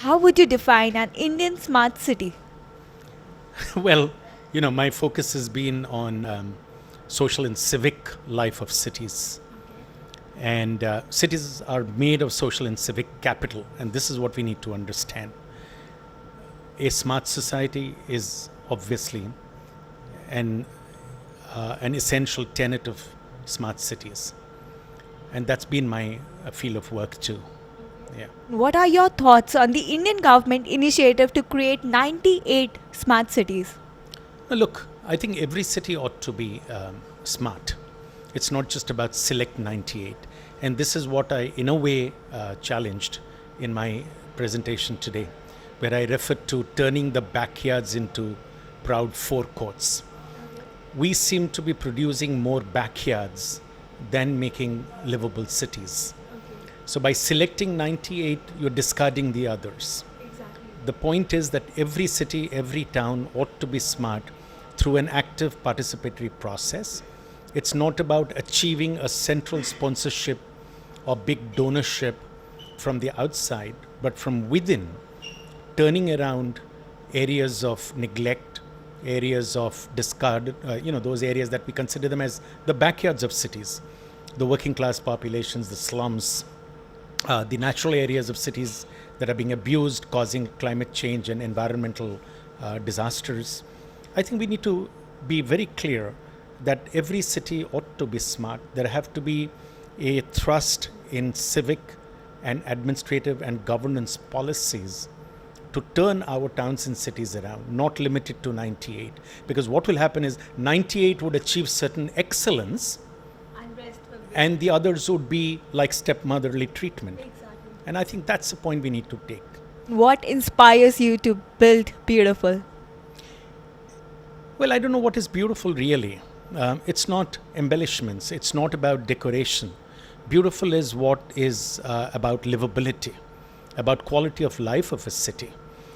How would you define an Indian smart city? Well, my focus has been on social and civic life of cities. And cities are made of social and civic capital. And this is what we need to understand. A smart society is obviously an, an essential tenet of smart cities. And that's been my field of work too. Yeah. What are your thoughts on the Indian government initiative to create 98 smart cities? Now, look, I think every city ought to be smart. It's not just about select 98. And this is what I, in a way, challenged in my presentation today, where I referred to turning the backyards into proud forecourts. We seem to be producing more backyards than making livable cities. So by selecting 98, you're discarding the others. The point is that every city, every town ought to be smart through an active participatory process. It's not about achieving a central sponsorship or big donorship from the outside, but from within, turning around areas of neglect, areas of discard, those areas that we consider them as the backyards of cities, the working class populations, the slums, the natural areas of cities that are being abused, causing climate change and environmental disasters. I think we need to be very clear that every city ought to be smart. There have to be a thrust in civic and administrative and governance policies to turn our towns and cities around, not limited to 98. Because what will happen is 98 would achieve certain excellence, and the others would be like stepmotherly treatment. Exactly. And I think that's the point we need to take. What inspires you to build beautiful? Well, I don't know what is beautiful really. It's not embellishments, it's not about decoration. Beautiful is what is about livability, about quality of life of a city.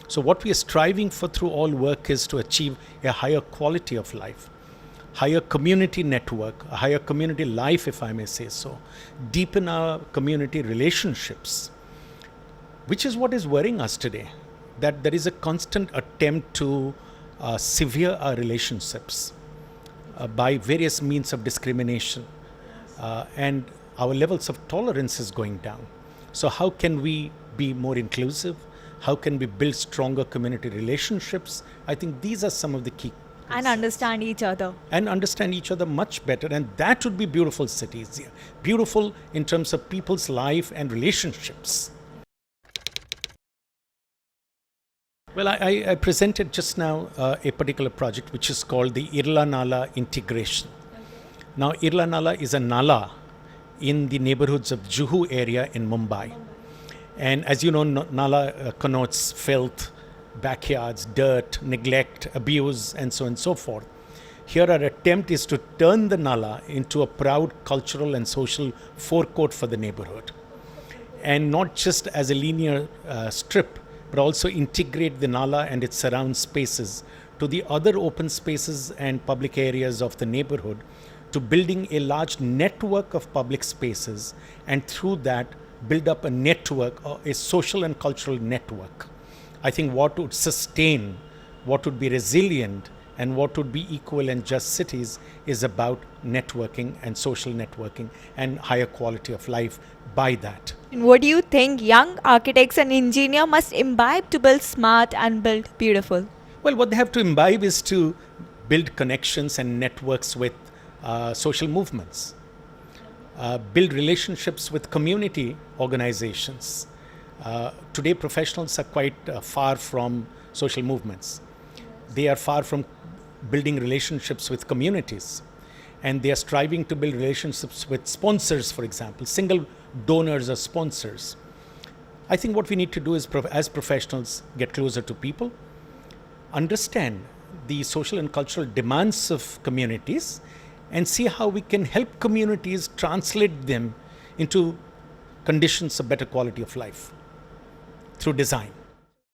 So what we are striving for through all work is to achieve a higher quality of life, higher community network, a higher community life, if I may say so, deepen our community relationships, which is what is worrying us today, that there is a constant attempt to sever our relationships by various means of discrimination, and our levels of tolerance is going down. So how can we be more inclusive? How can we build stronger community relationships? I think these are some of the key And understand each other. and understand each other much better. And that would be beautiful cities. Yeah. Beautiful in terms of people's life and relationships. Well, I presented just now a particular project which is called the Irla Nala integration. Now, Irla Nala is a nala in the neighborhoods of Juhu area in Mumbai. And as you know, nala connotes filth, backyards, dirt, neglect, abuse, and so on and so forth. Here our attempt is to turn the nala into a proud cultural and social forecourt for the neighborhood. And not just as a linear strip, but also integrate the nala and its surround spaces to the other open spaces and public areas of the neighborhood, to building a large network of public spaces, and through that build up a network, a social and cultural network. I think what would sustain, what would be resilient, and what would be equal and just cities is about networking and social networking and higher quality of life by that. And what do you think young architects and engineers must imbibe to build smart and build beautiful? Well, what they have to imbibe is to build connections and networks with social movements, build relationships with community organizations. Today, professionals are quite far from social movements. They are far from building relationships with communities. And they are striving to build relationships with sponsors, for example, single donors or sponsors. I think what we need to do is, as professionals, get closer to people, understand the social and cultural demands of communities, and see how we can help communities translate them into conditions of better quality of life through design.